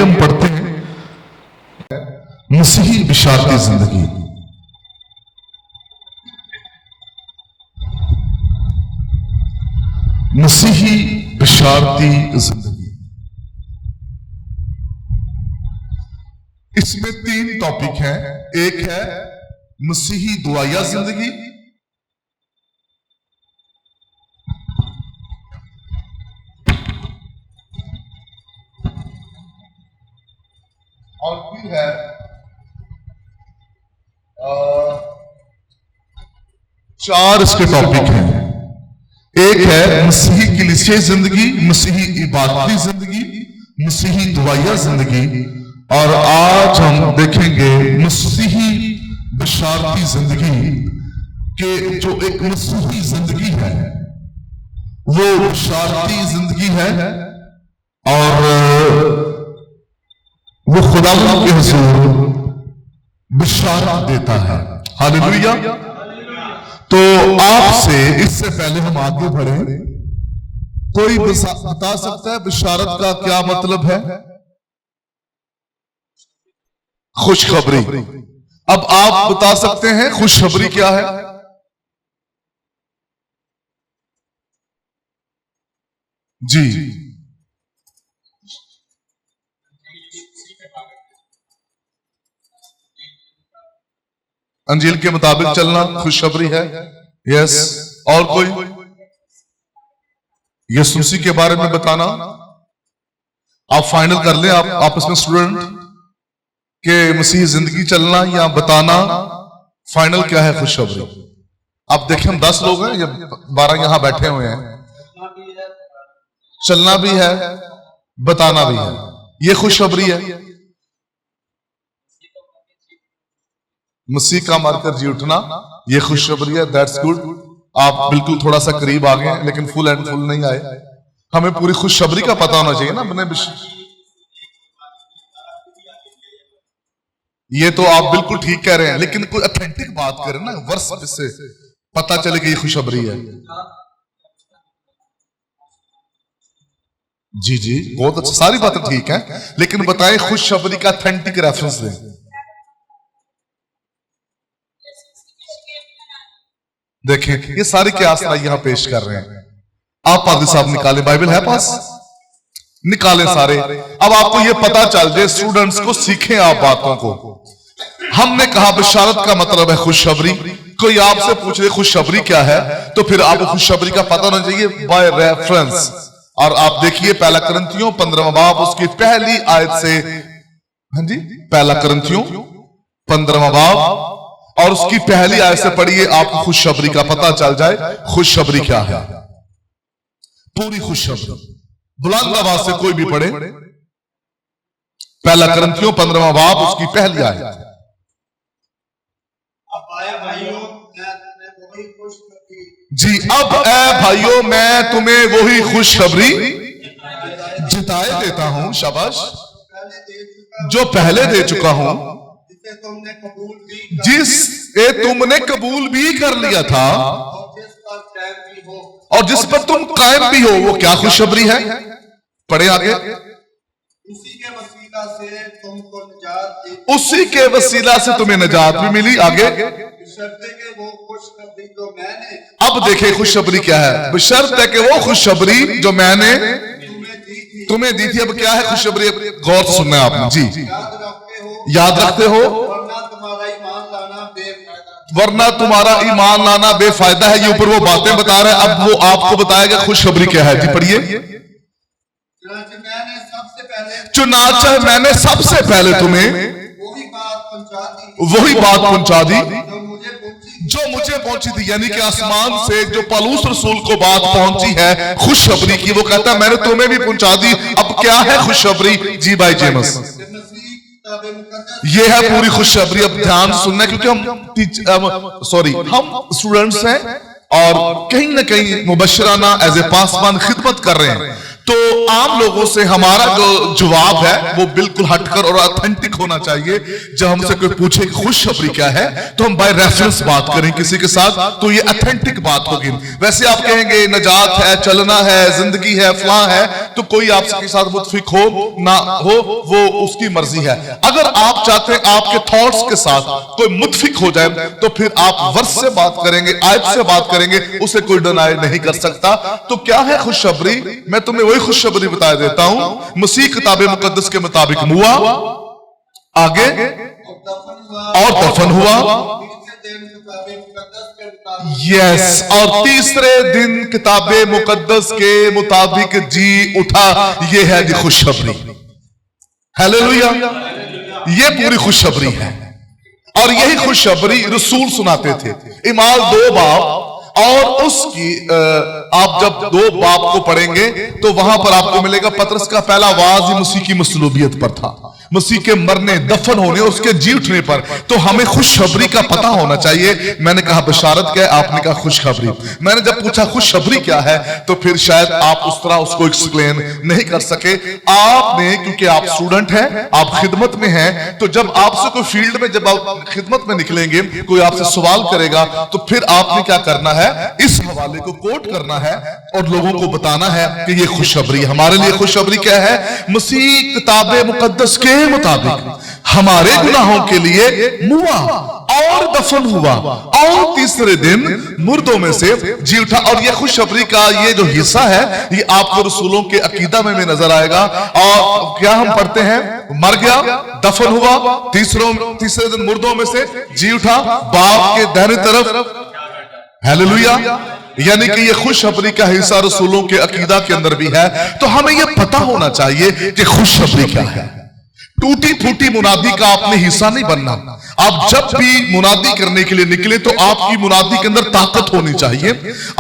हम पढ़ते हैं मसीही बिशारती जिंदगी। मसीही बिशारती जिंदगी, इसमें 3 टॉपिक हैं। एक है मसीही दुआया जिंदगी, और फिर है 4 इसके टॉपिक हैं। एक है मसीही कलीसिया जिंदगी, मसीही इबादती जिंदगी, मसीही दुआया जिंदगी, और आज हम देखेंगे मसीही बिशारती जिंदगी के जो एक मसीही जिंदगी है वो बिशारती जिंदगी है और वो खुदा के हुजूर बिशारत देता है। हालेलुया। तो आपसे इससे पहले हम आगे बढ़े, कोई बता सकता है बिशारत का क्या मतलब है? खुशखबरी। अब आप बता सकते हैं खुशखबरी क्या है? जी, अंजील के मुताबिक चलना खुशखबरी है। यस। और कोई? यीशु मसीह के बारे में बताना। आप फाइनल कर लें, आप आपस में स्टूडेंट के मसीह जिंदगी चलना या बताना फाइनल क्या है खुशखबरी। आप देखें हम 10 लोग हैं या 12 यहां बैठे हुए हैं। चलना भी है, बताना भी है, ये खुशखबरी है। मसीह का मारकर जी उठना, ये खुशखबरी है। That's good. आप बिल्कुल थोड़ा सा करीब आ गए, लेकिन फुल एंड फुल नहीं आए। हमें पूरी खुशखबरी का पता होना चाहिए ना अपने। ये तो आप बिल्कुल ठीक कह रहे हैं, लेकिन कोई ऑथेंटिक बात करें ना, वर्ष जिससे पता चले कि ये खुशखबरी है। जी जी, बहुत अच्छा, सारी बातें ठीक है, लेकिन बताएं खुशखबरी का ऑथेंटिक रेफरेंस दें। देखें ये सारी क्या यहां पेश कर रहे हैं। आप पादरी साहब निकालें, बाइबल है पास, निकालें सारे। अब आपको ये पता चल जाए, स्टूडेंट्स को सीखें आप बातों को। हमने कहा बिशारत का मतलब है खुशखबरी। कोई आपसे पूछ ले खुशखबरी क्या है, तो फिर आपको खुशखबरी का पता होना चाहिए बाय रेफरेंस। और आप देखिए पहला कुरिन्थियों 15वां बाब उसकी पहली आयत से, हाँ जी, पहला कुरिन्थियों 15वां बाब और उसकी पहली आयत से पढ़िए, आपको खुशखबरी का पता चल जाए खुशखबरी क्या है। पूरी खुशखबरी बुलंद आवाज से कोई भी पढ़े। पहला कुरिन्थियों 15वां बाब उसकी पहली आयत। जी, अब ऐ भाइयों मैं तुम्हें वही खुशखबरी जिताए देता हूं, शाबाश, जो पहले दे चुका हूं, जिसे तुमने कबूल भी कर लिया था और जिस पर तुम कायम भी हो। वो क्या खुशखबरी है? पढ़े आगे। उसी के वसीला से तुम्हें निजात भी मिली। आगे। अब देखे खुशखबरी क्या है। बशर्त है कि वो खुशखबरी जो मैंने तुम्हें दी थी। अब क्या है खुशखबरी? गौर से सुनना है आपने। जी, याद रखते हो, वरना तुम्हारा ईमान लाना बेफायदा है। ये ऊपर वो बातें बता रहे हैं, अब वो आपको बताएगा खुशखबरी क्या है। जी पढ़िए। चुनाचा मैंने सबसे पहले तुम्हें वही बात पहुंचा दी जो मुझे पहुंची थी। यानी कि आसमान से जो पौलुस रसूल को बात पहुंची है खुशखबरी की, वो कहता है मैंने तुम्हें भी पहुंचा दी। अब क्या है खुशखबरी? जी भाई जेमस, ये है पूरी खुशखबरी। अब ध्यान सुनना, क्योंकि हम स्टूडेंट्स हैं और कहीं ना कहीं मुबशराना एज ए पासवान खिदमत कर रहे हैं। तो आम लोगों से हमारा जो जवाब है वो बिल्कुल हटकर और ऑथेंटिक होना चाहिए। जब हमसे कोई पूछे कि खुशखबरी क्या है तो हम बाय रेफरेंस बात करें किसी के साथ, तो ये ऑथेंटिक बात होगी। वैसे आप कहेंगे नजात है, चलना है, जिंदगी है, फलां है, तो कोई आपके साथ मुतफिक हो ना हो वो उसकी मर्जी है। अगर आप चाहते हैं आपके थॉट्स के साथ कोई मुतफिक हो जाए तो फिर आप वर्ष से बात करेंगे, आयत से बात करेंगे, उसे कोई डिनाई नहीं कर सकता। तो क्या है खुशखबरी? मैं तुम्हें वही खुशखबरी बता देता हूं। मसीह किताब मुकद्दस के मुताबिक मुआ, आगे और दफन हुआ, यस, और तीसरे दिन किताब मुकद्दस के मुताबिक जी उठा। ये है जी खुशखबरी। हालेलुया, ये पूरी खुशखबरी है। और यही खुशखबरी रसूल सुनाते थे। इमाल 2 बाब, और उसकी आप जब 2 बाब को पढ़ेंगे तो वहां पर आपको मिलेगा पतरस का पहला वाज ही मसीह की मसलूबियत पर था, मसीह के मरने, दफन होने, उसके जी उठने पर। तो हमें खुशखबरी का पता होना चाहिए। मैंने कहा बशारत क्या है, आपने कहा खुशखबरी। मैंने जब पूछा खुशखबरी क्या है तो फिर शायद आप उस तरह उसको एक्सप्लेन नहीं कर सके। आपने, क्योंकि आप स्टूडेंट हैं, आप खिदमत में हैं, तो जब आपसे कोई फील्ड में, जब आप खिदमत में निकलेंगे, कोई आपसे सवाल करेगा तो फिर आपने क्या करना है, इस हवाले को कोट करना है और लोगों को बताना है कि ये खुशखबरी। हमारे लिए खुशखबरी क्या है? मसीह किताब मुकद्दस के मुताबिक हमारे गुनाहों के लिए मुआ और दफन हुआ और तीसरे दिन मुर्दों में से जी उठा। और ये खुशखबरी का ये जो हिस्सा है ये आपको रसूलों के अकीदा में नजर आएगा। और क्या हम पढ़ते हैं? मर गया, दफन हुआ, तीसरे दिन मुर्दों में से जी उठा, बाप के दाहिने तरफ। हालेलुया, यानी कि ये खुशखबरी का हिस्सा रसूलों के अकीदा के अंदर भी है। तो हमें यह पता होना चाहिए कि खुशखबरी क्या है। टूटी फूटी मुनादी का आपने हिस्सा नहीं बनना। आप जब भी मुनादी करने के लिए निकले तो आपकी मुनादी के अंदर ताकत होनी चाहिए,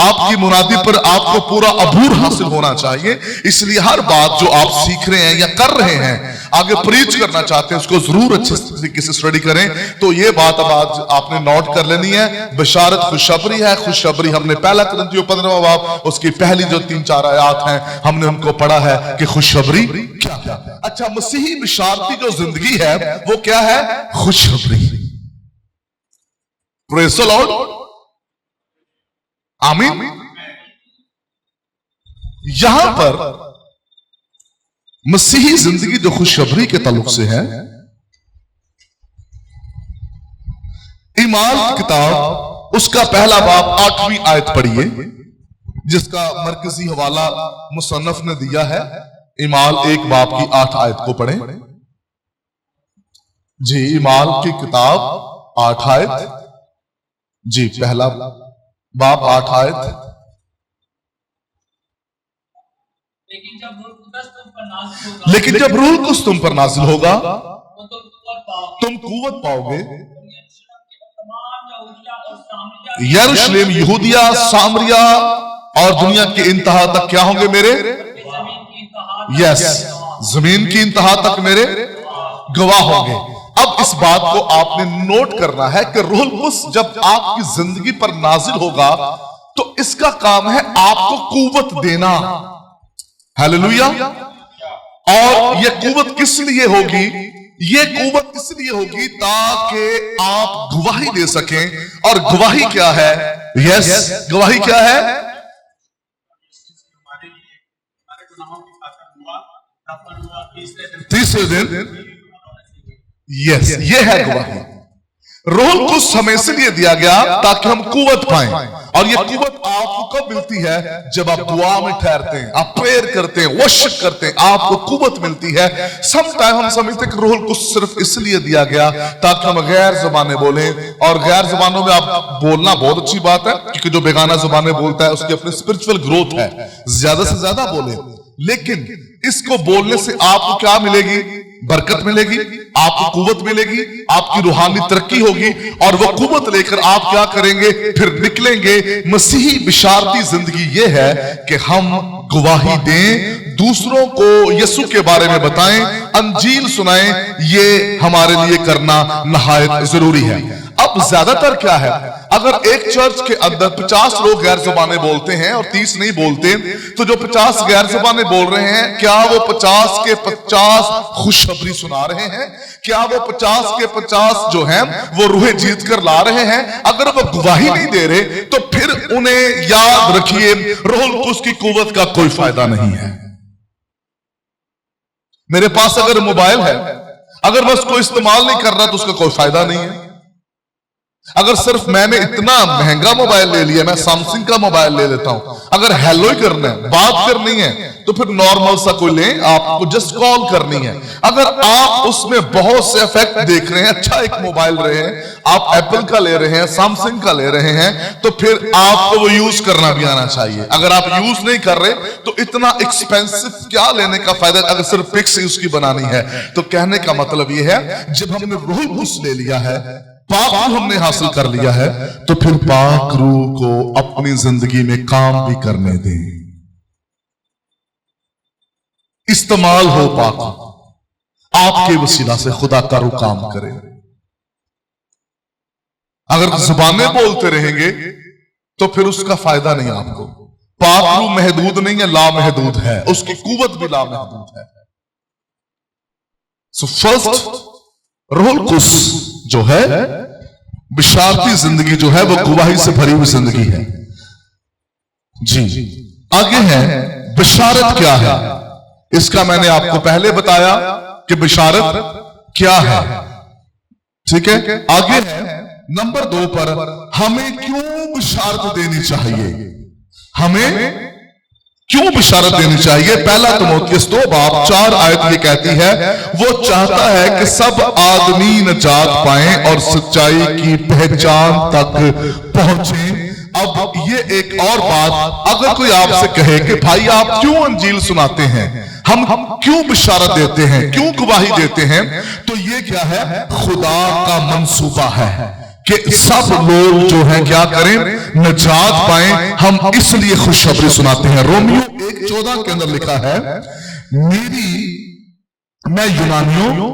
आपकी मुनादी पर आपको पूरा अबूर हासिल होना चाहिए। इसलिए हर बात जो आप सीख रहे हैं या कर रहे हैं, आगे प्रीच करना चाहते हैं, उसको जरूर अच्छे तरीके से स्टडी करें। तो ये बात अब आज आपने नोट कर लेनी है। बशारत खुशखबरी है। खुशखबरी हमने पहला कुरिन्थियों 15वां बाब उसकी पहली जो 3-4 आयत हैं हमने उनको पढ़ा है कि खुशखबरी क्या है। अच्छा, मसीही बिशारती जो जिंदगी है वो क्या है? खुशखबरी। प्रेज़ द लॉर्ड, आमीन। यहां पर मसीही जिंदगी जो खुशखबरी के ताल्लुक से है, ईमाल की किताब उसका पहला बाब 8वीं आयत पढ़िए, जिसका मरकजी हवाला मुसन्नफ ने दिया है। ईमाल 1 बाब की 8 आयत को पढ़ें जी। ईमाल की किताब 8 आयत जी, पहला बाब 8 आयत। लेकिन जब रूह कुछ तुम पर नाजिल होगा तुम कुव्वत पाओगे। यरूशलेम, यहूदिया, सामरिया और दुनिया के इंतहा तक क्या होंगे मेरे? यस, जमीन की इंतहा तक मेरे गवाह होंगे। अब इस बात को आपने नोट करना है कि रूहुल कुद्स जब आपकी जिंदगी पर नाजिल होगा तो इसका काम है आपको कुव्वत देना। हालेलुया। और यह कुव्वत किस लिए होगी? यह कुव्वत इसलिए होगी ताकि आप गवाही दे सकें। और गवाही क्या है? यस, गवाही क्या है? तीसरे दिन। यस, ये है गवाही। रूहुल कुद्स हमें इसलिए दिया गया ताकि हम कुव्वत पाएं। और ये कुव्वत आपको कब मिलती है? जब आप दुआ में ठहरते हैं, आप प्रेयर करते हैं, वर्शिप करते हैं, आपको कुव्वत मिलती है। सम टाइम हम समझते हैं कि रूहुल कुद्स सिर्फ इसलिए दिया गया ताकि हम गैर जुबानें बोलें। और गैर जुबानों में आप बोलना बहुत अच्छी बात है, क्योंकि जो बेगाना जुबानें बोलता है उसकी अपनी स्पिरिचुअल ग्रोथ है, ज्यादा से ज्यादा बोले। लेकिन इसको बोलने से आपको क्या मिलेगी? बरकत मिलेगी, आपको कुव्वत मिलेगी, आपकी रूहानी तरक्की होगी। और वो कुव्वत लेकर आप क्या करेंगे? फिर निकलेंगे। मसीही बिशारती जिंदगी ये है कि हम गवाही दें, दूसरों को यीशु के बारे में बताएं, अंजील सुनाएं। ये हमारे लिए करना नहायत जरूरी है। अब अब ज्यादातर क्या है, अगर एक चर्च के अंदर 50 लोग गैर जुबानें बोलते हैं और 30 नहीं बोलते, तो जो 50 गैर जुबानें बोल रहे हैं, क्या वो 50 के 50 खुशखबरी सुना रहे हैं? क्या वो 50 के 50 जो हैं वो रूहें जीत कर ला रहे हैं? अगर वो गवाही नहीं दे रहे, तो फिर उन्हें याद रखिए, रूहुल कुद्स की कुव्वत का कोई फायदा नहीं है। मेरे पास अगर मोबाइल है, अगर मैं उसको इस्तेमाल नहीं कर रहा, तो उसका कोई फायदा नहीं है। अगर सिर्फ मैंने इतना महंगा मोबाइल ले लिया, मैं सैमसंग का मोबाइल ले लेता हूं, अगर हेलो ही करना है, बात करनी है, तो फिर नॉर्मल सा कोई ले, आपको जस्ट कॉल करनी है। अगर आप उसमें बहुत से इफेक्ट देख रहे हैं, अच्छा एक मोबाइल रहे हैं, आप एप्पल का ले रहे हैं, सैमसंग का ले रहे हैं, तो फिर आपको वो यूज करना भी आना चाहिए। अगर आप यूज नहीं कर रहे, तो इतना एक्सपेंसिव क्या लेने का फायदा, अगर सिर्फ पिक्स उसकी बनानी है। तो कहने का मतलब ये है, जब हमने रूहुल कुद्स ले लिया है, पाक रूह हमने हासिल कर लिया है, तो फिर पाक रूह को अपनी जिंदगी में काम भी करने दें, इस्तेमाल हो पाक आपके वसीला से खुदा का रूह काम करे। अगर जुबानें बोलते रहेंगे, तो फिर उसका फायदा नहीं आपको। पाक रूह महदूद नहीं है, लामहदूद है, उसकी कुव्वत भी लामहदूद है। सो फर्स्ट रूहुल कुद्स जो है, बिशारती जिंदगी जो है, वो गवाही से भरी हुई जिंदगी है जी। आगे है बिशारत क्या है, इसका मैंने आपको पहले बताया कि बिशारत क्या है, ठीक है। आगे है नंबर 2 पर, हमें क्यों बिशारत देनी चाहिए, हमें क्यों बिशारत देनी चाहिए। पहला तीमुथियुस 2:4 आयत ये कहती है, वो चाहता है कि सब आदमी नजात पाएं और सच्चाई की पहचान तक पहुंचे। अब ये एक और बात, अगर कोई आपसे कहे कि भाई आप क्यों अंजील सुनाते हैं, हम क्यों बिशारत देते हैं, क्यों गवाही देते हैं, तो ये क्या है, खुदा का मंसूबा है कि सब लोग जो हैं क्या करें, नजात पाएं। हम इसलिए खुशखबरी सुनाते हैं। रोमियो 1:14 के अंदर लिखा है, मैं यूनानियों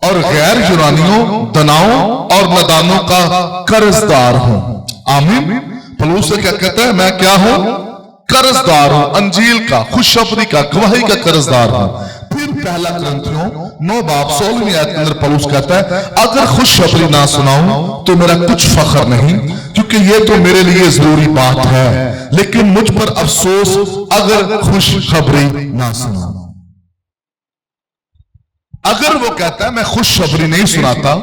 और गैर यूनानियों, दनाओं और नदानों का कर्जदार हूं। आमीन। पौलुस से क्या कहता है, मैं क्या हूं, कर्जदार हूं, अंजील का, खुशखबरी का, गवाही का कर्जदार हूं। फिर पहला कुरिन्थियों 9:16 आयत के अंदर पौलुस कहता है, अगर खुशखबरी ना सुनाऊं तो मेरा कुछ फख्र नहीं, क्योंकि ये तो मेरे लिए जरूरी बात है, लेकिन मुझ पर अफसोस अगर खुशखबरी ना सुनाऊं। अगर वो कहता है मैं खुशखबरी नहीं सुनाता,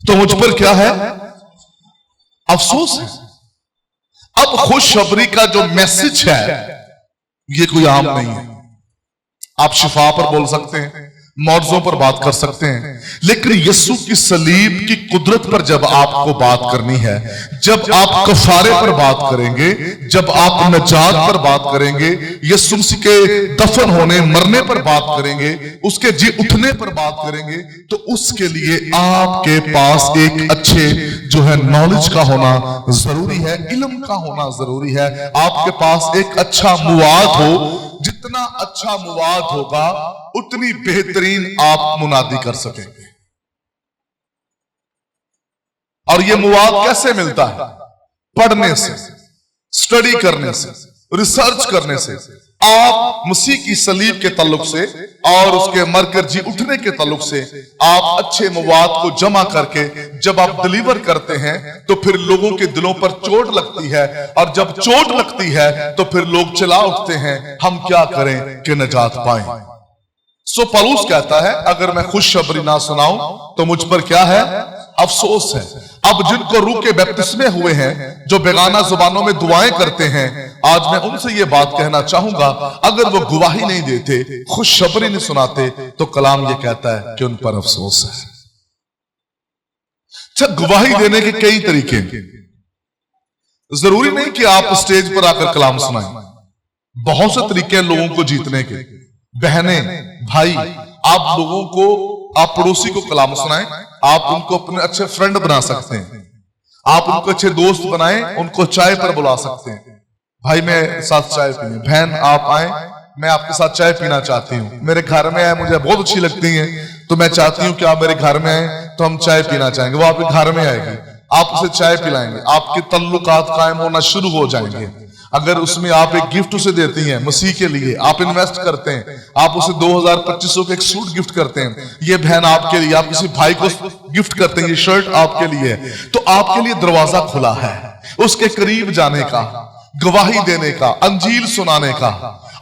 तो मुझ पर क्या है, अफसोस है। अब खुशखबरी का जो मैसेज है, ये कोई आम नहीं है। आप शिफा पर बोल सकते हैं, मौजों पर बात कर सकते हैं, लेकिन यीशु की सलीब की कुदरत पर जब आपको बात करनी है, जब आप कफारे पर बात करेंगे, जब आप नजात पर बात करेंगे, यीशु मसीह के दफन होने मरने पर बात करेंगे, उसके जी उठने पर बात करेंगे, तो उसके लिए आपके पास एक अच्छे जो है नॉलेज का होना जरूरी है, इल्म का होना जरूरी है। आपके पास एक अच्छा मुवाद हो, जितना अच्छा मुवाद होगा उतनी बेहतरीन आप मुनादी कर सकेंगे। और ये मुवाद कैसे मिलता है, पढ़ने से, स्टडी करने से, रिसर्च करने से। आप मसीह की सलीब के ताल्लुक से और उसके मरकर जी उठने के ताल्लुक से आप अच्छे मवाद को जमा करके जब आप डिलीवर करते हैं, तो फिर लोगों के दिलों पर चोट लगती है, और जब चोट लगती है तो फिर लोग चिल्ला उठते हैं, हम क्या करें कि नजात पाएं। सो पौलुस कहता है, अगर मैं खुशखबरी ना सुनाऊं तो मुझ पर क्या है, अफसोस है। अब जिनको रूह के बपतिस्मे हुए हैं, जो बेगाना जुबानों में दुआएं करते हैं, आज मैं उनसे ये बात कहना चाहूंगा, अगर वो गवाही नहीं देते, खुशखबरी नहीं सुनाते, तो कलाम ये कहता है कि उन पर अफसोस है। अच्छा, गवाही देने के कई तरीके, जरूरी नहीं कि आप स्टेज पर आकर कलाम सुनाएं, बहुत से तरीके हैं लोगों को जीतने के। बहनें, भाई, आप लोगों को, आप पड़ोसी को कलाम सुनाएं, आप उनको अपने अच्छे फ्रेंड बना सकते हैं, आप उनको अच्छे दोस्त बनाएं, उनको चाय पर बुला सकते हैं। भाई मैं साथ चाय पीने, बहन आप आए, मैं आपके साथ चाय पीना चाहती हूँ, मेरे घर में आए, मुझे बहुत अच्छी लगती है, तो मैं चाहती हूँ कि आप मेरे घर में आए, तो हम चाय पीना चाहेंगे। वो आपके घर में आएगी, आप उसे चाय पिलाएंगे, आपके तल्लुकात कायम होना शुरू हो जाएंगे। अगर उसमें आप एक गिफ्ट उसे देती हैं मसीह के लिए, आप इन्वेस्ट करते हैं, आप उसे 2000-2500 का एक सूट गिफ्ट करते हैं, ये बहन आपके लिए, आप किसी भाई को गिफ्ट करते हैं, ये शर्ट आपके लिए, तो आपके लिए दरवाजा खुला है उसके करीब जाने का, गवाही देने का, अंजील सुनाने का,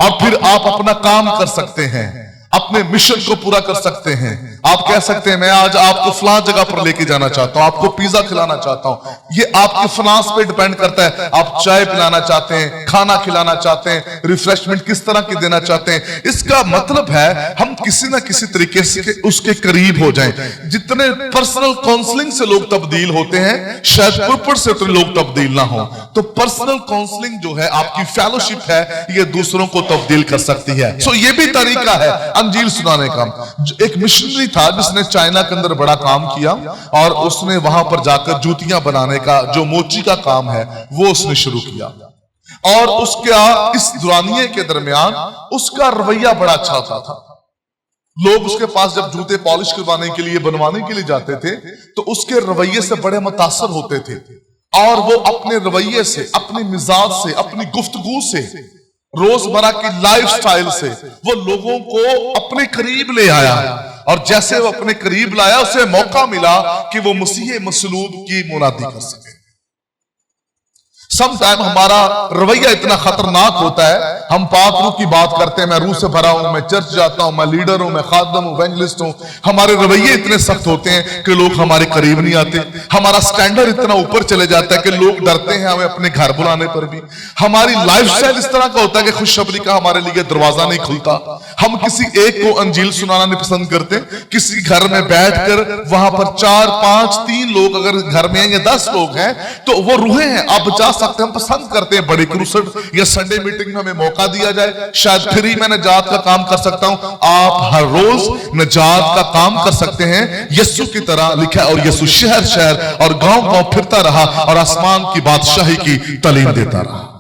और फिर आप अपना काम कर सकते हैं, अपने मिशन को पूरा कर सकते हैं। आप कह सकते हैं मैं आज आपको फलां जगह पर लेके जाना चाहता हूं, आपको पिज्जा खिलाना चाहता हूं, ये आपके फाइनेंस पे डिपेंड करता है। आप चाय पिलाना चाहते हैं, खाना खिलाना चाहते हैं, रिफ्रेशमेंट किस तरह की देना चाहते हैं, इसका मतलब है हम किसी ना किसी तरीके से उसके करीब हो जाएं। जितने पर्सनल काउंसलिंग से लोग तब्दील होते हैं, शायद पुरपुर से उतने लोग तब्दील ना हो। तो पर्सनल काउंसलिंग जो है, आपकी फेलोशिप है, ये दूसरों को तब्दील कर सकती है। सो ये भी तरीका है अंजील सुनाने का। एक मिशनरी था जिसने चाइना के अंदर बड़ा काम किया, और उसने वहां पर जाकर जूतियां बनाने का जो मोची का काम है वो उसने शुरू किया, और उसका इस दुरानिये के दरमियान उसका रवैया बड़ा अच्छा होता था। लोग उसके पास जब जूते पॉलिश करवाने के लिए, बनवाने के लिए जाते थे, तो उसके रवैये से बड़े मुतासर होते थे, और वो अपने रवैये से, अपने मिजाज से, अपनी गुफ्तगू से, रोजमर्रा की लाइफस्टाइल से वो लोगों को अपने करीब ले आया, और जैसे वो अपने करीब लाया, उसे मौका मिला कि वो मसीह मसलूब की मुनादी कर सके। समटाइम हमारा रवैया इतना खतरनाक होता है, हम पाक रूह की बात करते हैं, मैं रूह से भरा हूं, मैं चर्च जाता हूं, मैं लीडर हूं, मैं खादम हूं, इवेंजलिस्ट हूं, हमारे रवैये इतने सख्त होते हैं कि लोग हमारे करीब नहीं आते। हमारा स्टैंडर्ड इतना ऊपर चले जाता है कि लोग डरते हैं हमें अपने घर बुलाने पर भी। हमारी लाइफस्टाइल इस तरह का होता है कि खुशखबरी का हमारे लिए दरवाजा नहीं खुलता। हम किसी एक को अंजील सुनाना नहीं पसंद करते। किसी घर में बैठकर वहां पर 4, 5, 3 लोग अगर घर में हैं या 10 लोग हैं, तो वो रूहें हैं, आप बचा सकते हैं। हम पसंद करते हैं बड़ी क्रूसेड या संडे मीटिंग में हमें मौका दिया जाए, शायद फ्री में नजात का काम कर सकता हूं। आप हर रोज नजात का काम कर सकते हैं यीशु की तरह लिखा है, और यीशु शहर शहर और गांव गांव फिरता रहा और आसमान की बादशाही की तालीम देता रहा।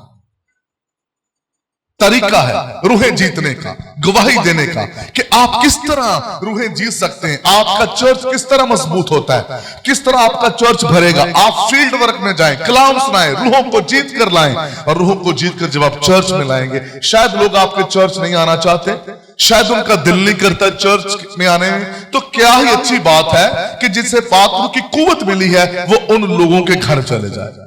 तरीका है रूहें जीतने का, गवाही देने का, कि आप किस तरह रूहें जीत सकते हैं। आपका चर्च किस तरह मजबूत होता है, किस तरह आपका चर्च भरेगा। आप फील्ड वर्क में जाएं, कलाम सुनाएं, रूहों को जीत कर लाएं, और रूहों को जीत कर जब आप चर्च में लाएंगे, शायद लोग आपके चर्च नहीं आना चाहते, शायद उनका दिल नहीं करता चर्च में आने में, तो क्या ही अच्छी बात है कि जिससे पाक रूह की कुव्वत मिली है वो उन लोगों के घर चले जाए,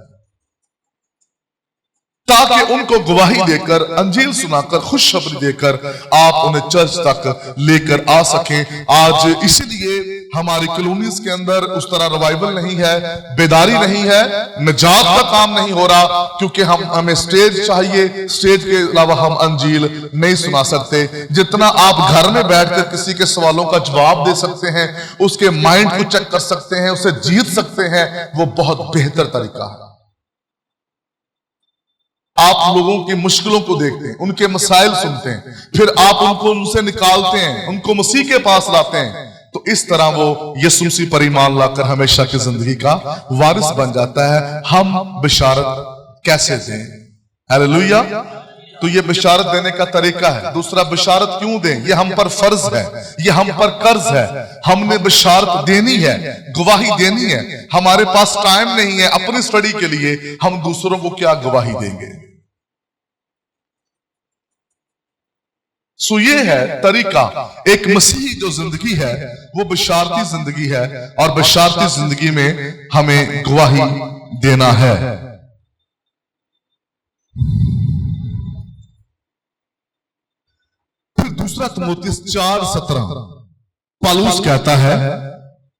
ताकि उनको गवाही देकर, अंजील सुनाकर, खुशखबरी देकर आप उन्हें चर्च तक लेकर आ सकें। आज इसीलिए हमारी कॉलोनीज के अंदर उस तरह रिवाइवल नहीं है, बेदारी नहीं है, निजात का काम नहीं हो रहा, क्योंकि हमें स्टेज चाहिए। स्टेज के अलावा हम अंजील नहीं सुना सकते। जितना आप घर में बैठकर किसी के सवालों का जवाब दे सकते हैं, उसके माइंड को चेक कर सकते हैं, उसे जीत सकते हैं, वो बहुत बेहतर तरीका है। आप लोगों की मुश्किलों को देखते हैं, उनके मसाइल सुनते हैं, फिर आप उनको उनसे निकालते हैं, उनको मसीह के पास लाते हैं, तो इस तरह वो यीशु मसीह पर ईमान लाकर हमेशा की जिंदगी का वारिस बन जाता है। हम बिशारत कैसे दें? हालेलुया। तो ये बिशारत देने का तरीका है। दूसरा, बिशारत क्यों दें? ये हम पर फर्ज है, ये हम पर कर्ज है। हमने बिशारत देनी है, गवाही देनी है। हमारे पास टाइम नहीं है अपनी स्टडी के लिए, हम दूसरों को क्या गवाही देंगे? सो ये है तरीका। एक मसीही जो जिंदगी है वो बिशारती जिंदगी है, और बिशारती जिंदगी में हमें गवाही देना है। फिर दूसरा तीमुथियुस 4:17 पौलुस कहता है,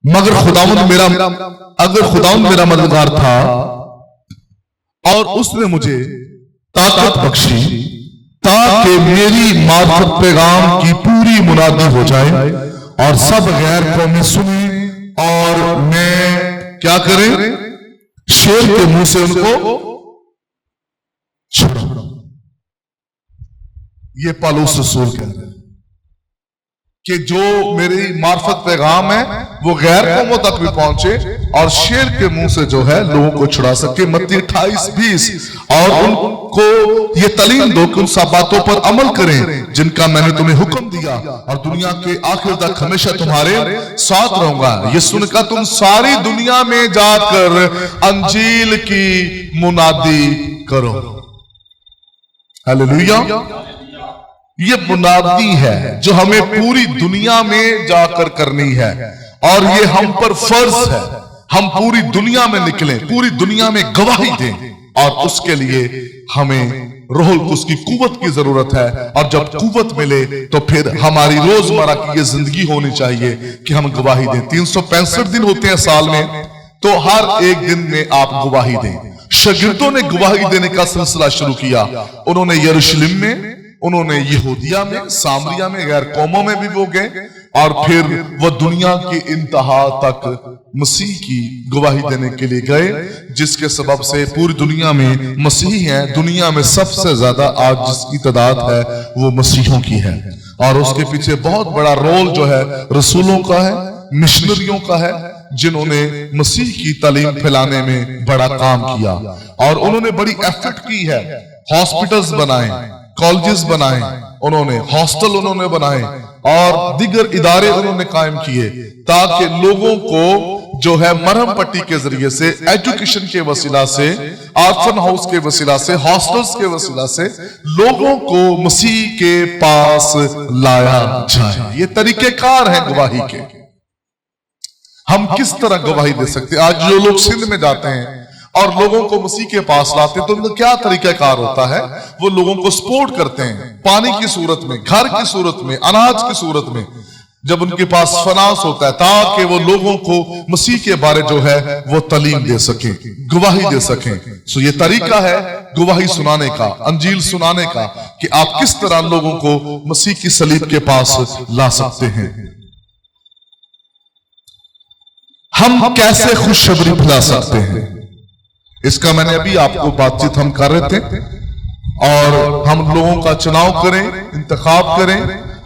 मगर खुदावंद मेरा मददगार था और उसने मुझे ताकत बख्शी ताकि मेरी मार्फत पैगाम की पूरी मुनादी हो जाए और सब गैर कौमें सुने, और मैं क्या करें? शेर के मुंह से उनको छुड़ाऊं। ये पौलुस रसूल कह रहे हैं कि जो मेरी मार्फत पैगाम है वो गैर कौमों तक भी पहुंचे, और शेर के मुंह से जो है लोगों को छुड़ा सके। मत्ती 28:20। और उनको ये तालीम दो कि उन सब बातों पर अमल करें जिनका मैंने तुम्हें हुक्म दिया, और दुनिया के आखिर तक हमेशा तुम्हारे साथ रहूंगा। ये सुनकर तुम सारी दुनिया में जाकर अंजील की मुनादी करो। हालेलुया। ये मुनादी है जो हमें पूरी दुनिया में जाकर करनी है, और ये हम पर फर्ज है। हम पूरी दुनिया में निकलें, पूरी दुनिया में गवाही दें, और उसके लिए हमें रूहुल कुद्स की कुव्वत की जरूरत है। और जब कुव्वत मिले तो फिर हमारी रोजमर्रा की ये जिंदगी होनी चाहिए कि हम गवाही दें। 365 दिन होते हैं साल में, तो हर एक दिन में आप गवाही दें। शागिर्दों ने गवाही देने का सिलसिला शुरू किया। उन्होंने यरूशलेम में, उन्होंने यहूदिया में, सामरिया में, गैर कौमों में भी वो गए, और फिर वह दुनिया के इंतहा तक मसीह की गवाही देने के लिए गए, जिसके सबब से पूरी दुनिया में मसीही हैं। दुनिया में सबसे ज्यादा आज जिसकी तादाद है वो मसीहों की है, और उसके पीछे बहुत बड़ा रोल जो है रसूलों का है, मिशनरियों का है, जिन्होंने मसीह की तालीम फैलाने में बड़ा काम किया। और उन्होंने बड़ी एफर्ट की है। हॉस्पिटल्स बनाए, कॉलेजेस बनाए, उन्होंने हॉस्टल उन्होंने बनाए, और दीगर इदारे उन्होंने कायम किए, ताकि लोगों को जो है मरहम पट्टी के जरिए से, एजुकेशन के वसीला से, ऑर्फन हाउस के वसीला से, हॉस्टल्स के वसीला से लोगों को मसीह के पास लाया जाए। ये तरीकेकार है गवाही के। हम किस तरह गवाही दे सकते हैं? आज जो लोग सिंध में जाते हैं और लोगों को मसीह के पास लाते हैं, तो उनका क्या तरीकाकार होता है? वो लोगों को सपोर्ट करते हैं, पानी की सूरत में, घर की सूरत में, अनाज की सूरत में, जब उनके पास फनास होता है, ताकि वो लोगों को मसीह के बारे जो है वो तालीम दे सके, गवाही दे सके। सो ये तरीका है गवाही सुनाने का, अंजील सुनाने का, कि आप किस तरह लोगों को मसीह की सलीब के पास ला सकते हैं। हम कैसे खुशखबरी फैला सकते हैं, इसका मैंने अभी आपको बातचीत हम कर रहे थे। और हम लोगों का चुनाव करें, इंतखाब करें,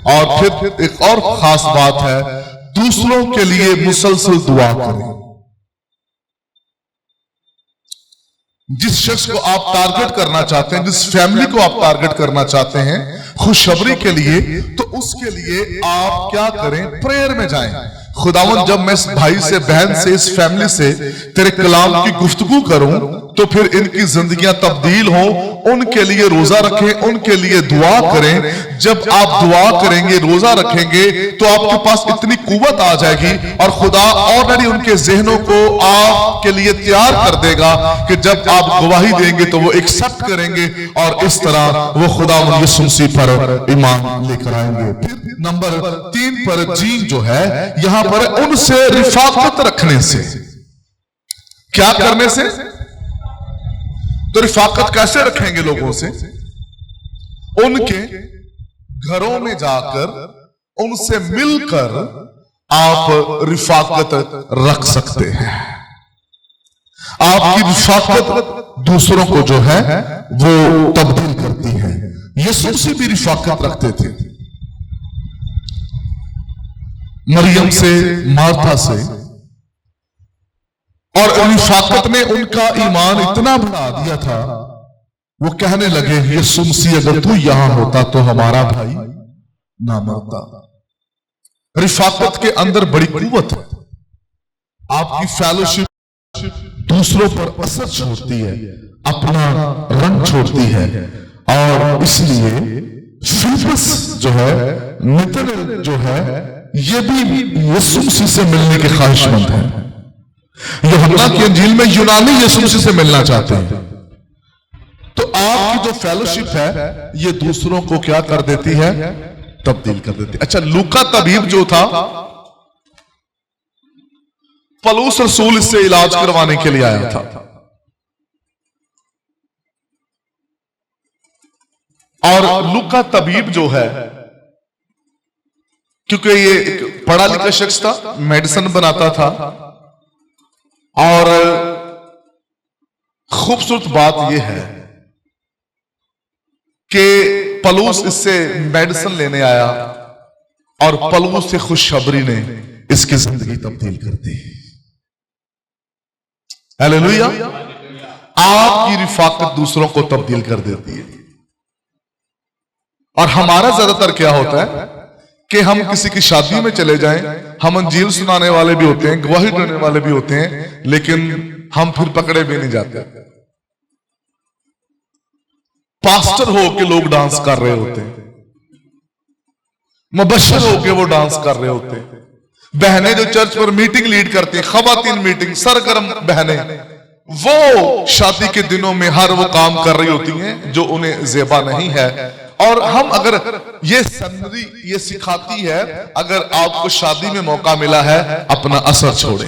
और फिर एक और खास बात है, दूसरों के लिए मुसलसल दुआ करें। जिस शख्स को आप टारगेट करना चाहते हैं, जिस फैमिली को आप टारगेट करना चाहते हैं खुशखबरी के लिए, तो उसके लिए आप क्या करें? प्रेयर में जाएं। खुदावन, जब मैं इस भाई से, बहन से, इस फैमिली से तेरे कलाम की गुफ्तगू करूं, तो फिर इनकी जिंदगियां तब्दील हो, उनके लिए रोजा रखें, उनके लिए दुआ करें। जब आप दुआ करेंगे, रोजा रखेंगे, तो आपके पास इतनी कुव्वत आ जाएगी, और खुदा ऑलरेडी उनके जहनों को आपके लिए तैयार कर देगा कि जब आप गवाही देंगे तो वो एक्सेप्ट करेंगे, और इस तरह वो खुदा यीशु मसीह पर ईमान लेकर आएंगे। फिर नंबर 3 पर जीन जो है, यहां पर उनसे रिफाकत रखने से। क्या करने से? तो रिफाकत कैसे रखेंगे लोगों से? उनके घरों में जाकर उनसे मिलकर आप रिफाकत रख सकते हैं। आपकी रिफाकत दूसरों को जो है वो तब्दील करती है। यीशु से भी रिफाकत रखते थे, मरियम से, मार्था से, और रिफाकत ने उनका ईमान इतना बढ़ा दिया था, वो कहने लगे, यीशु मसीह अगर तू यहां होता तो हमारा भाई ना मरता। रिफाकत के अंदर बड़ी कुव्वत है। आपकी फेलोशिप दूसरों पर असर छोड़ती है, अपना रंग छोड़ती है, और इसलिए फिलिप्पस जो है, नतनएल जो है, ये भी यीशु मसीह से मिलने के ख्वाहिशमंद है। यूहन्ना की इंजील में यूनानी यीशु मसीह से मिलना चाहते हैं। तो आपकी जो फेलोशिप है ये दूसरों को क्या कर देती है? तब्दील कर देती है। अच्छा, लूका तबीब जो था, पलूस रसूल इससे इलाज करवाने के लिए आया था, और लूका तबीब जो है, क्योंकि ये एक पढ़ा लिखा शख्स था, मेडिसिन बनाता था, और खूबसूरत बात यह है कि पलूस इससे मेडिसिन लेने आया, और पलूस से खुशखबरी ने इसकी जिंदगी तब्दील कर दी। हालेलुया। आपकी रिफाकत दूसरों को तब्दील कर देती है। और हमारा ज्यादातर क्या होता है कि हम किसी की शादी में चले जाएं, हम अंजील सुनाने वाले भी होते हैं, गवाही देने वाले भी होते हैं, लेकिन हम फिर पकड़े भी नहीं जाते। पास्टर हो के लोग डांस कर रहे होते हैं, मुबश्शिर हो के वो डांस कर रहे होते हैं, बहनें जो चर्च पर मीटिंग लीड करती हैं, खवातीन मीटिंग, सरगर्म बहनें, वो शादी के दिनों में हर वो काम कर रही होती हैं जो उन्हें ज़ेबा नहीं है। और हम अगर ये सन्नरी ये सिखाती है, अगर आपको शादी में मौका मिला है अपना असर छोड़े।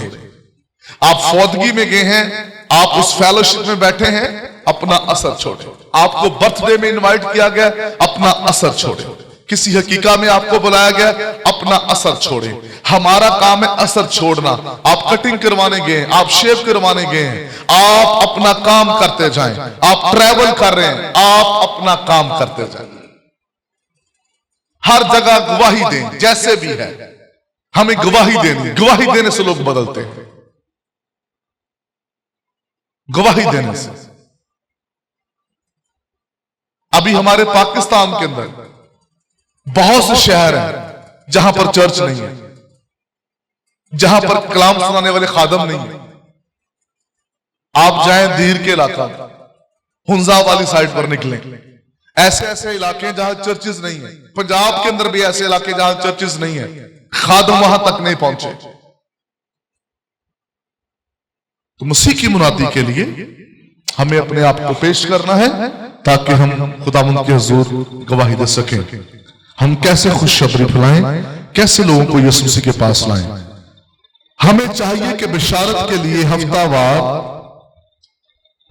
आप फौदगी में गए हैं, आप उस फेलोशिप में बैठे हैं, अपना असर छोड़े। आपको बर्थडे में इनवाइट किया गया, अपना असर छोड़े। किसी हकीका में आपको बुलाया गया, अपना असर छोड़े। हमारा काम है असर छोड़ना। आप कटिंग करवाने गए हैं, आप शेव करवाने गए हैं, आप अपना काम करते जाएं। आप ट्रैवल कर रहे हैं, आप अपना काम करते जाएं। हर जगह गवाही दें, जैसे भी है हमें गवाही देनी। गवाही देने से लोग बदलते हैं, गवाही देने से। अभी हमारे पाकिस्तान के अंदर बहुत से शहर हैं जहां पर चर्च नहीं है, जहां पर कलाम सुनाने वाले खादम नहीं है। आप जाएं दीर के इलाका, हुंजा वाली साइड पर निकलें, ऐसे ऐसे इलाके जहां चर्चेस नहीं है। पंजाब के अंदर भी ऐसे इलाके जहां चर्चेस नहीं है, खादम वहां तक नहीं पहुंचे। तो मसीह की मुनादी के लिए हमें अपने आप को पेश करना है ताकि हम खुदावंद के हुजूर गवाही दे सकें। हम कैसे खुशखबरी फैलाएं, कैसे लोगों को यीशु मसीह के पास लाएं। हमें चाहिए कि बिशारत के लिए हफ्तावार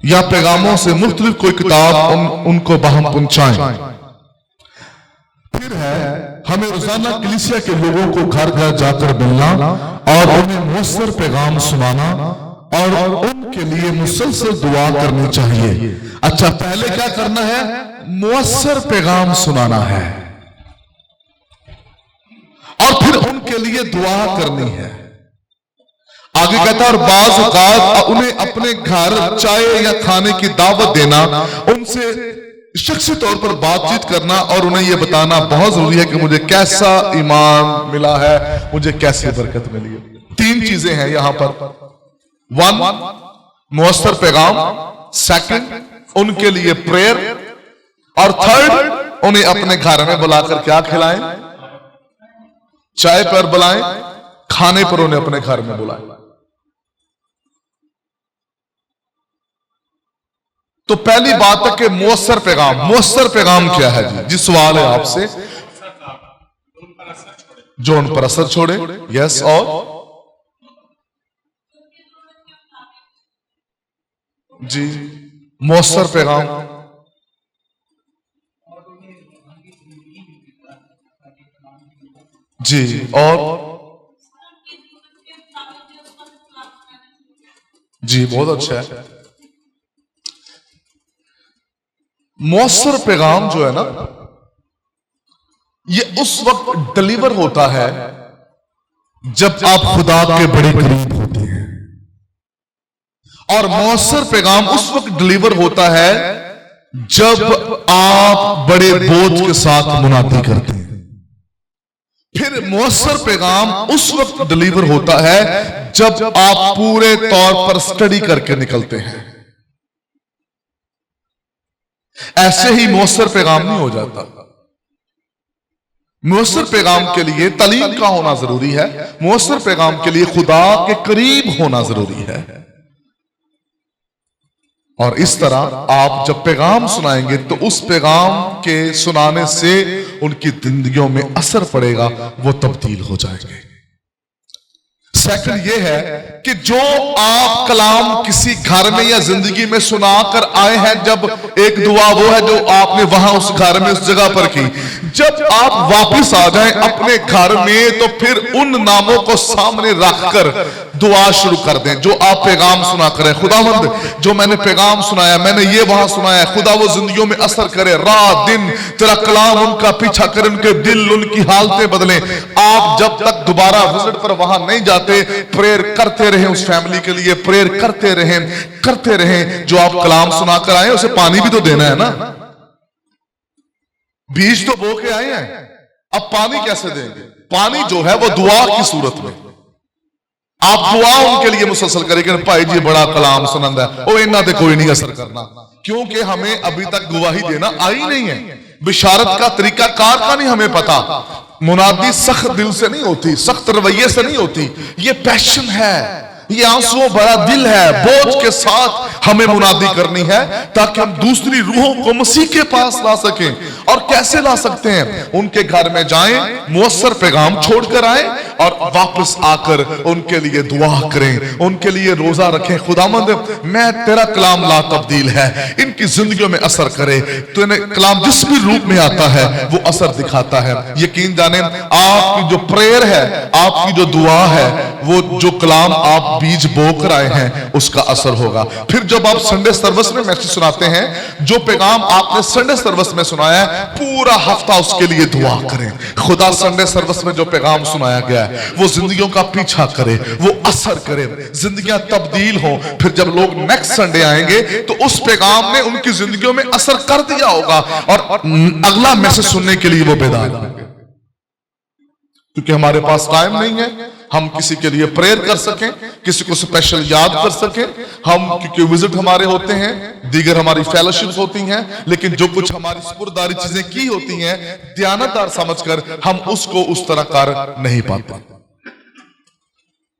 या पैगामों से मुख्तलिफ कोई किताब उनको बहम पहुंचाएं। फिर है हमें रोजाना कलीसिया के लोगों को घर घर जाकर मिलना और उन्हें मुयस्सर पैगाम सुनाना और उनके लिए मुसलसल दुआ करनी चाहिए। अच्छा, पहले क्या करना है? मुयस्सर पैगाम सुनाना है और फिर उनके लिए दुआ करनी है। आगे कहता है और बाज़ औक़ात उन्हें अपने घर चाय या खाने की दावत देना, उनसे शख्सी तौर पर बातचीत करना और उन्हें यह बताना बहुत जरूरी है कि मुझे कैसा ईमान मिला है, मुझे कैसी बरकत मिली है। 3 चीजें हैं यहां पर। 1 मुयस्सर पैगाम, 2 उनके लिए प्रेयर, और 3 उन्हें अपने घर में बुलाकर क्या खिलाएं? चाय पर बुलाएं, खाने पर उन्हें अपने घर में बुलाएं। तो पहली बात है कि मुयस्सर पैगाम। मुयस्सर पैगाम क्या है जी सवाल है आपसे। जो उन पर असर छोड़े। यस, और जी मुयस्सर पैगाम। जी, और जी बहुत अच्छा है। मुयस्सर पैगाम जो है ना, ये उस वक्त डिलीवर होता है जब आप खुदा के बड़े करीब होते हैं, और मुयस्सर पैगाम उस वक्त डिलीवर होता है जब आप बड़े बोझ के साथ मुनादी करते हैं। फिर मुयस्सर पैगाम उस वक्त डिलीवर होता है जब आप पूरे तौर पर स्टडी करके निकलते हैं। ऐसे ही मुयस्सर पैगाम नहीं हो जाता। मुयस्सर पैगाम के लिए तालीम का होना जरूरी है। मुयस्सर पैगाम के लिए खुदा के करीब होना जरूरी है। और इस तरह आप जब पैगाम सुनाएंगे तो उस पैगाम के सुनाने से उनकी जिंदगियों में असर पड़ेगा, वो तब्दील हो जाएंगे। सेकंड ये है कि जो आप कलाम किसी घर में या जिंदगी में सुनाकर आए हैं, जब एक दुआ वो है जो आपने वहां उस घर में उस जगह पर की, जब आप वापस आ जाएं अपने घर में तो फिर उन नामों को सामने रखकर दुआ शुरू कर दें जो आप पैगाम सुना करें। खुदावंद, जो मैंने पैगाम सुनाया, मैंने ये वहां सुनाया, खुदा वो जिंदगियों में असर करे, रात दिन तेरा कलाम उनका पीछा करे, उनके दिल उनकी हालतें बदलें। आप जब तक दोबारा विजिट पर वहां नहीं जाते जाते, प्रेयर करते रहें उस फैमिली के लिए, प्रेयर करते रहें। जो आप कलाम सुनाकर आए उसे पानी भी तो देना है ना, बीज तो बो के आए हैं, अब पानी कैसे देंगे? पानी जो है वो दुआ की सूरत में आप दुआ उनके लिए मुसलसल करेंगे, भाई जी बड़ा कलाम सुनंदा है, ओ इन्ना ते कोई नहीं असर करना, क्योंकि हमें अभी तक गवाही देना आई नहीं है। बिशारत का तरीका कार का नहीं हमें पता। मुनादी सख्त दिल से नहीं होती, सख्त रवैये से नहीं होती, ये पैशन है, ये आंसुओं भरा दिल है, बोझ के साथ हमें मुनादी करनी है ताकि हम दूसरी रूहों को मसीह के पास ला सकें। और कैसे ला सकते हैं? उनके घर में जाएं, मुअस्सर पैगाम छोड़कर आए और वापस आकर उनके लिए दुआ करें, उनके लिए रोजा रखें। खुदावंद मैं तेरा कलाम ला तब्दील है, इनकी जिंदगियों में असर करे। तो इन्हें कलाम जिस भी रूप में आता है वो असर दिखाता है। यकीन जाने आपकी जो प्रेयर है, आपकी जो दुआ है, वो जो कलाम आप बीज बोकर आए हैं उसका असर होगा। फिर जब आप संडे सर्विस में मैसेज सुनाते हैं, जो पैगाम आपने संडे सर्विस में सुनाया है, पूरा हफ्ता उसके लिए दुआ करें। खुदा संडे सर्विस में जो पैगाम सुनाया गया है वो जिंदगियों का पीछा करे, वो असर करे, जिंदगियां तब्दील हो। फिर जब लोग नेक्स्ट संडे आएंगे तो उस पैगाम ने उनकी जिंदगियों में असर कर दिया होगा और अगला मैसेज सुनने के लिए वो बेदार होंगे। क्योंकि हमारे पास टाइम नहीं है हम किसी के लिए प्रेयर कर सकें, किसी को स्पेशल याद कर सकें। हम क्योंकि विजिट हमारे होते हैं, दीगर हमारी फेलोशिप्स होती हैं, लेकिन जो कुछ हमारी सुपुर्दारी चीजें की होती हैं दयानतदार समझकर हम उसको उस तरह कर नहीं पाते।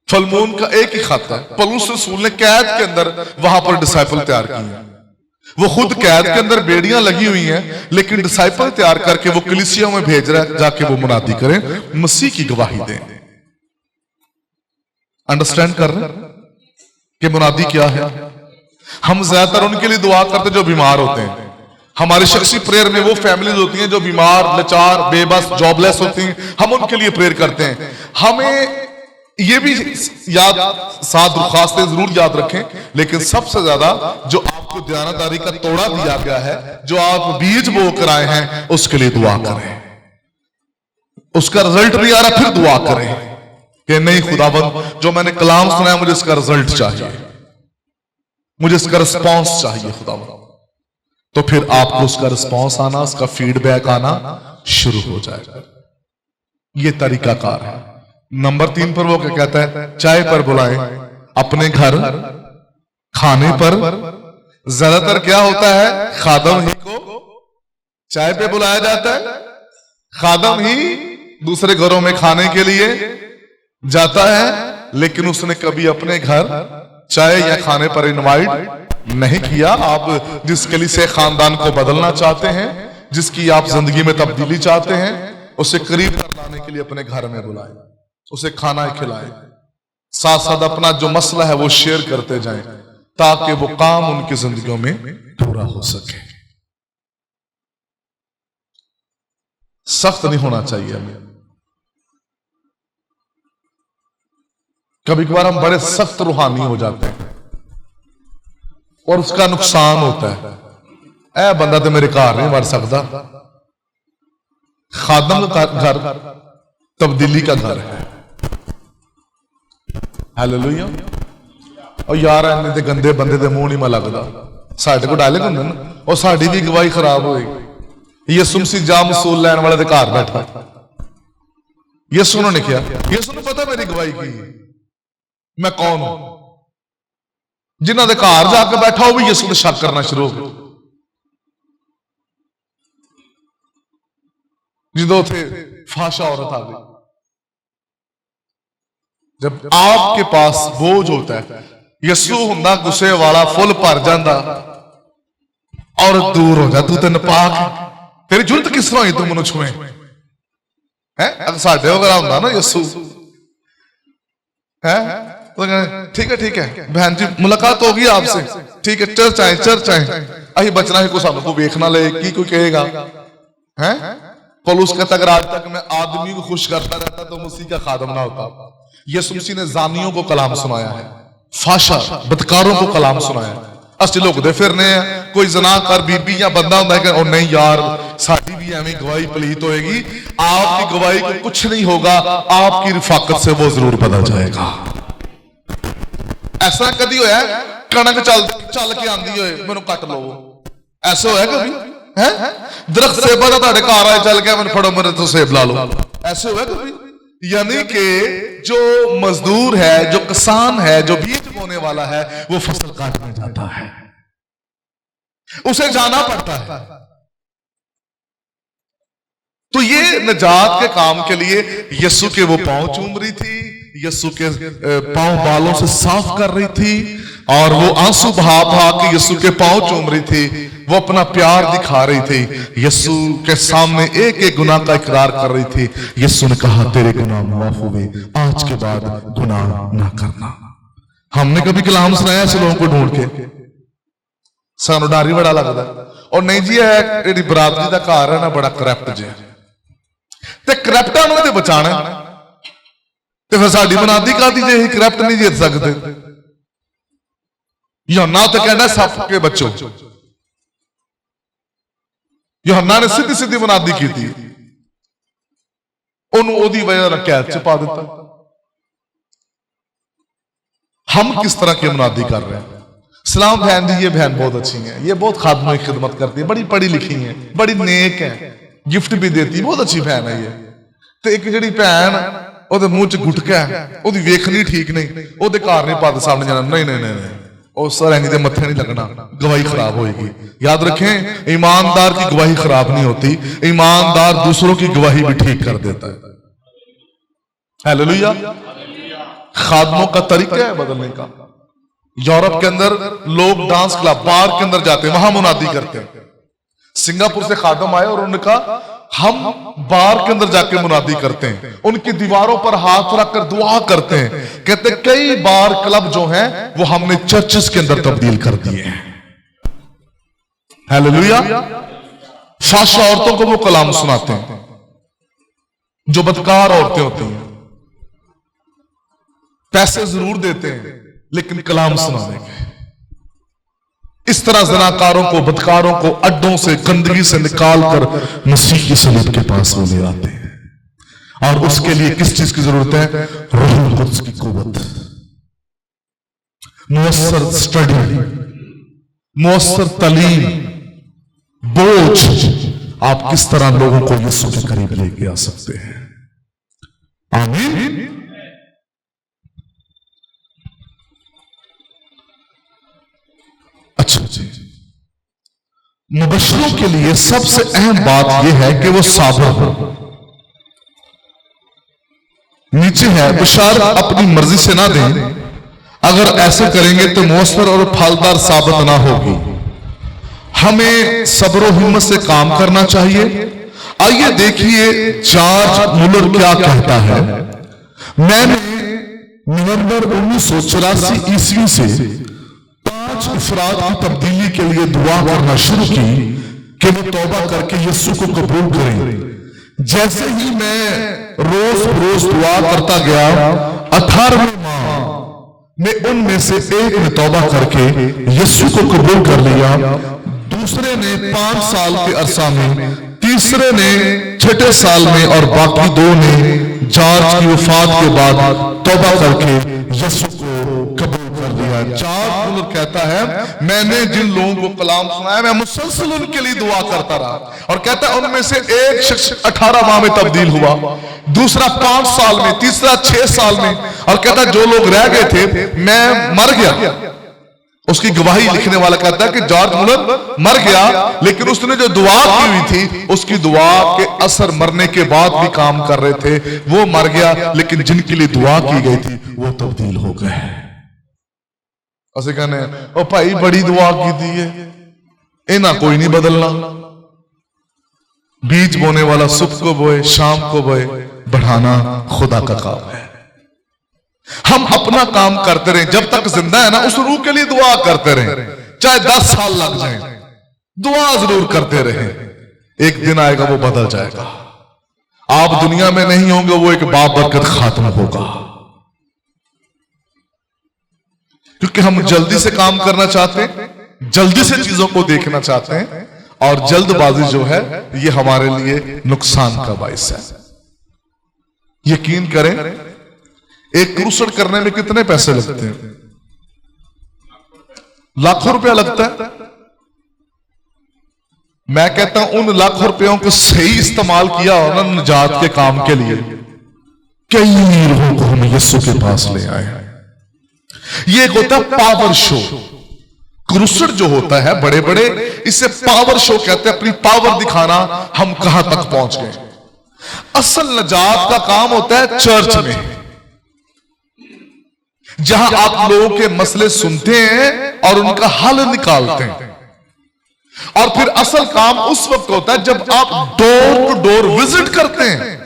फलमून का एक ही खत है, पौलुस रसूल ने कैद के अंदर वहां पर डिसाइपल तैयार किए हैं। वो खुद कैद के अंदर बेड़ियां लगी हुई हैं, लेकिन डिसाइपल तैयार करके वो कलीसिया में भेज रहा है, जाके वो मुनादी करें, मसीह की गवाही दें। अंडरस्टैंड कर रहे हैं कि मुनादी क्या है? हम ज्यादातर उनके लिए दुआ करते जो बीमार होते हैं। हमारी शख्सी प्रेयर में वो फैमिलीज होती हैं जो बीमार, लाचार, बेबस, जॉबलेस होती हैं, हम उनके लिए प्रेयर करते हैं। हमें ये भी याद, साथ दरख्वास्तें जरूर याद रखें, लेकिन सबसे ज्यादा जो आपको दयानतदारी का तोड़ा दिया गया है, जो आप बीज बो कर आए हैं, उसके लिए दुआ करें। उसका रिजल्ट नहीं आ रहा, फिर दुआ करें कि नहीं खुदावंद जो मैंने कलाम सुनाया मुझे इसका रिजल्ट चाहिए, मुझे इसका रिस्पॉन्स चाहिए खुदावंद। तो फिर आपको उसका रिस्पॉन्स आना, उसका फीडबैक आना शुरू हो जाएगा। ये तरीकाकार है। नंबर 3 पर वो क्या कहता है? चाय पर बुलाएं, अपने घर खाने पर। ज्यादातर क्या होता है, खादम ही को चाय पे बुलाया जाता है, खादम ही दूसरे घरों में खाने के लिए जाता है, लेकिन उसने कभी अपने घर चाय या खाने पर इनवाइट नहीं किया। आप जिस कलीसिया खानदान को बदलना चाहते हैं, जिसकी आप जिंदगी में तब्दीली चाहते हैं, उसे करीब कर लाने के लिए अपने घर में बुलाएं, उसे खाना खिलाएं, साथ साथ अपना जो मसला है वो शेयर करते जाएं, ताकि वो काम उनकी जिंदगियों में पूरा हो सके। सख्त नहीं होना चाहिए हमें। कभी कभार हम बड़े सख्त रूहानी हो जाते हैं और उसका नुकसान होता है। ऐ बंदा तो मेरे घर नहीं बढ़ सकता। खादम का घर तब्दीली का घर है। हालेलुया। और यार इन्ने गंदे बंदे दे मुंह नहीं मैं लगता, साडे को डाले होंगे ना, और साडी भी गवाही खराब होएगी। यीशु मसीह जाम सूल लैन वाले दे घर बैठा, यीशु ने क्या, यीशु ने पता मेरी गवाही की मैं कौन हूं। जिन्हों के घर जाके बैठा वो भी यीशु ने शक करना शुरू हो गया। जो थे फाशा औरत आ गई। जब आपके पास बोझ होता है, यीशु हुंदा गुस्से वाला फुल भर जाता और दूर हो जा, तू तो नपाक, तेरी जुल्त किस तरह हुई तू मैनू छुए है। अगर साढ़े वगैरह होंदा ना यीशु है, ठीक है बहन जी मुलाकात होगी आपसे, ठीक है चर्च आए अही बचना है, कोई सानू को वेखना ले की कोई कहेगा है। पौलुस कहता अगर आज तक मैं आदमी को खुश करता रहता तो मसीह का खादम ना होता। यीशु मसीह ने जानियों को कलाम सुनाया है, फाशा बदकारों को कलाम सुनाया है, ਅਸੀਂ ਲੁਕਦੇ ਫਿਰਨੇ ਆ। कोई जनाकार बीबी या बंदा होता है कि और नहीं यार साड़ी भी एवं गवाही पलीत होएगी। आपकी गवाही को कुछ नहीं होगा, आपकी रिफाकत से वो जरूर बदल जाएगा। ऐसा कभी होया कणक चल के आंदी होए मैनू कट लो, ऐसा होया कभी है? दरख्त सेबा का तुहाडे घर आए चल के मैनू फड़ो मेरे तो सेब ला लो, ऐसे होया कभी? यानी कि जो मजदूर है, जो किसान है, जो बीज बोने वाला है, वो फसल काटने जाता है, उसे जाना पड़ता है। तो ये निजात के काम के लिए यीशु के वो पांव चूम रही थी, यीशु के पांव बालों से साफ कर रही थी और वो आंसू बहा बहा के यीशु के पांव चूम रही थी। वो अपना प्यार दिखा रही थी, यीशु के सामने एक एक गुनाह का इकरार कर रही थी। यीशु ने कहा तेरे गुनाह माफ हुए, आज के बाद गुनाह ना करना। हमने कभी कलाम सुनाया ऐसे लोगों को ढूंढ के? सानू डर ही बड़ा लगता। और नहीं जी है बरादरी का घर है ना बड़ा करप्ट जिहा, ते करप्टां नूं ते बचाना ते फिर साडी बुनियादी कादी जे ही करप्ट नहीं जीत सकते। यूहन्ना तो कहना सप के बच्चों, यूहन्ना ने सीधी सीधी बुनियादी की थी, उन्होंने ओदी वजह नाल कैद च पा दिता। हम किस तरह की बुनियादी कर रहे हैं? सलाम बहन जी, ये बहन बहुत अच्छी है, ये बहुत खादमों की खिदमत करती है, बड़ी पढ़ी लिखी है, बड़ी नेक है, गिफ्ट भी देती है, बहुत अच्छी बहन है ये। तो एक जी भैन ओदे मुंह च गुटका है, ओदी वेखनी ठीक नहीं, ओदे घर नहीं पद सामने जाना, नहीं नहीं नहीं नहीं उस रंग के मत्थे नहीं लगना, गवाही खराब होगी। याद रखें, ईमानदार की गवाही खराब नहीं होती, ईमानदार दूसरों की गवाही भी ठीक कर देता है। हालेलुया। खादमों का तरीका है बदलने का। यूरोप के अंदर लोग डांस क्लब बार के अंदर जाते हैं, वहां मुनादी करते हैं। सिंगापुर से खादम आए और उन्होंने कहा हम बार के अंदर जाके मुनादी करते हैं, उनकी दीवारों पर हाथ रखकर दुआ करते हैं। कहते कई बार क्लब जो हैं वो हमने चर्चेस के अंदर तब्दील कर दिए हैं। हालेलुया। फाशा औरतों को वो कलाम सुनाते हैं, जो बदकार औरतें होती हैं, पैसे जरूर देते हैं लेकिन कलाम सुना देंगे। इस तरह ज़नाकारों को, बदकारों को अड्डों से, गंदगी से निकाल कर मसीह की सलीब के पास वो ले आते हैं। और उसके लिए किस चीज की जरूरत है? रूहुल कुद्स की कुव्वत, मुअस्सर स्टडी, मुअस्सर तालीम, बोझ। आप किस तरह लोगों को यीशु के करीब लेके आ सकते हैं? आमीन। अच्छा जी, मुबश्शिरों के लिए सबसे अहम बात यह है कि वो साबिर हो। नीचे है, बशारत अपनी मर्जी से ना दें, अगर ऐसे करेंगे तो मुअस्सर और फलदार साबित ना होगी। हमें सब्र और हिम्मत से काम करना चाहिए। आइए देखिए जॉर्ज मुलर क्या कहता है। मैंने नवंबर 1984 ईस्वी से 5 अफराद की तब्दीली के लिए दुआ करना शुरू की कि वो तौबा करके यीशु को कबूल करें। जैसे ही मैं रोज रोज दुआ करता गया, 18वें माह में उनमें से एक ने तौबा करके यीशु को कबूल कर लिया, दूसरे ने 5 साल के अरसा में, तीसरे ने 6ठे साल में और बाकी 2 ने जॉर्ज की वफात के बाद तौबा करके यीशु को कबूल कर लिया। जॉर्ज मुलर कहता है, मैंने जिन लोगों को कलाम सुनाया मैं मुसलसल उनके लिए दुआ करता रहा। और कहता है उनमें से एक शख्स 18 माह में तब्दील हुआ, दूसरा 5 साल में, तीसरा 6 साल में। और कहता है जो लोग रह गए थे मैं मर गया। उसकी गवाही लिखने वाला कहता है कि जॉर्ज मुलर मर गया, लेकिन उसने जो दुआ की हुई थी उसकी दुआ के असर मरने के बाद भी काम कर रहे थे। वो मर गया, लेकिन जिनके लिए दुआ की गई थी वो तब्दील हो गए। असं कहने ओ भाई बड़ी दुआ की थी है, इन्हें कोई नहीं बदलना। बीज बोने वाला सुबह को बोए, शाम को बोए, बढ़ाना खुदा का काम है। हम अपना काम करते रहे, जब तक जिंदा है ना उस रूह के लिए दुआ करते रहे, चाहे 10 साल लग जाए, दुआ जरूर करते रहे। एक दिन आएगा वो बदल जाएगा। आप दुनिया में नहीं होंगे, वो एक बाबरकत खात्मा होगा। क्योंकि हम जल्दी से काम करना चाहते हैं, जल्दी से चीजों को देखना चाहते हैं, और जल्दबाजी जो है ये हमारे लिए नुकसान का बायस है। यकीन करें, एक क्रूसेड करने में कितने पैसे लगते हैं? लाखों रुपया लगता है। मैं कहता हूं उन लाखों रुपयों को सही इस्तेमाल किया हो ना निजात के काम के लिए, कई लोगों को हम यीशु के पास ले आए। ये एक होता है पावर शो। क्रूसेड जो होता है बड़े बड़े, इसे पावर शो कहते हैं, अपनी पावर दिखाना हम कहां तक पहुंच गए। असल निजात का काम होता है चर्च में, जहां आप लोगों के मसले सुनते हैं और उनका हल निकालते हैं। और फिर असल काम उस वक्त होता है जब आप डोर टू डोर विजिट करते हैं,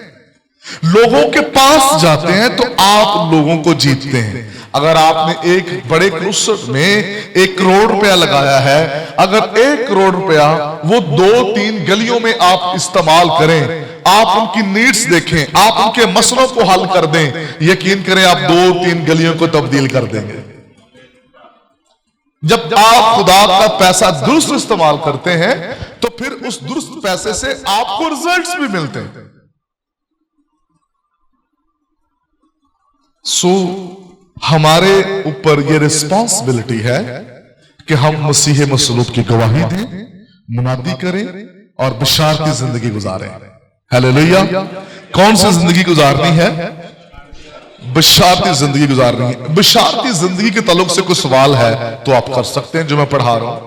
लोगों के पास जाते हैं, तो आप लोगों को जीतते हैं। अगर आपने एक बड़े क्रूसेड में 1 करोड़ रुपया लगाया है, अगर 1 करोड़ रुपया वो 2-3 गलियों में आप इस्तेमाल करें, आप उनकी नीड्स देखें, आप उनके मसलों को हल कर दें, यकीन करें आप 2-3 गलियों को तब्दील कर देंगे। जब आप खुदा का पैसा दुरुस्त इस्तेमाल करते हैं, तो फिर उस दुरुस्त पैसे से आपको रिजल्ट्स भी मिलते हैं। सो हमारे ऊपर यह रिस्पॉन्सिबिलिटी है कि हम मसीह मसलूब की गवाही दें, मुनादी करें और बिशारती जिंदगी गुजारें। हालेलुया। कौन सी जिंदगी गुजारनी है? बिशारती जिंदगी गुजारनी है। बिशारती जिंदगी के ताल्लुक से कोई सवाल है तो आप कर सकते हैं, जो मैं पढ़ा रहा हूं।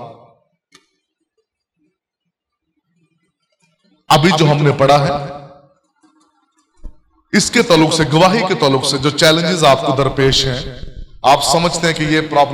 अभी जो हमने पढ़ा है, इसके ताल्लुक से, गवाही के ताल्लुक से जो चैलेंजेस आपको दरपेश हैं, आप समझते हैं कि ये प्रॉब्लम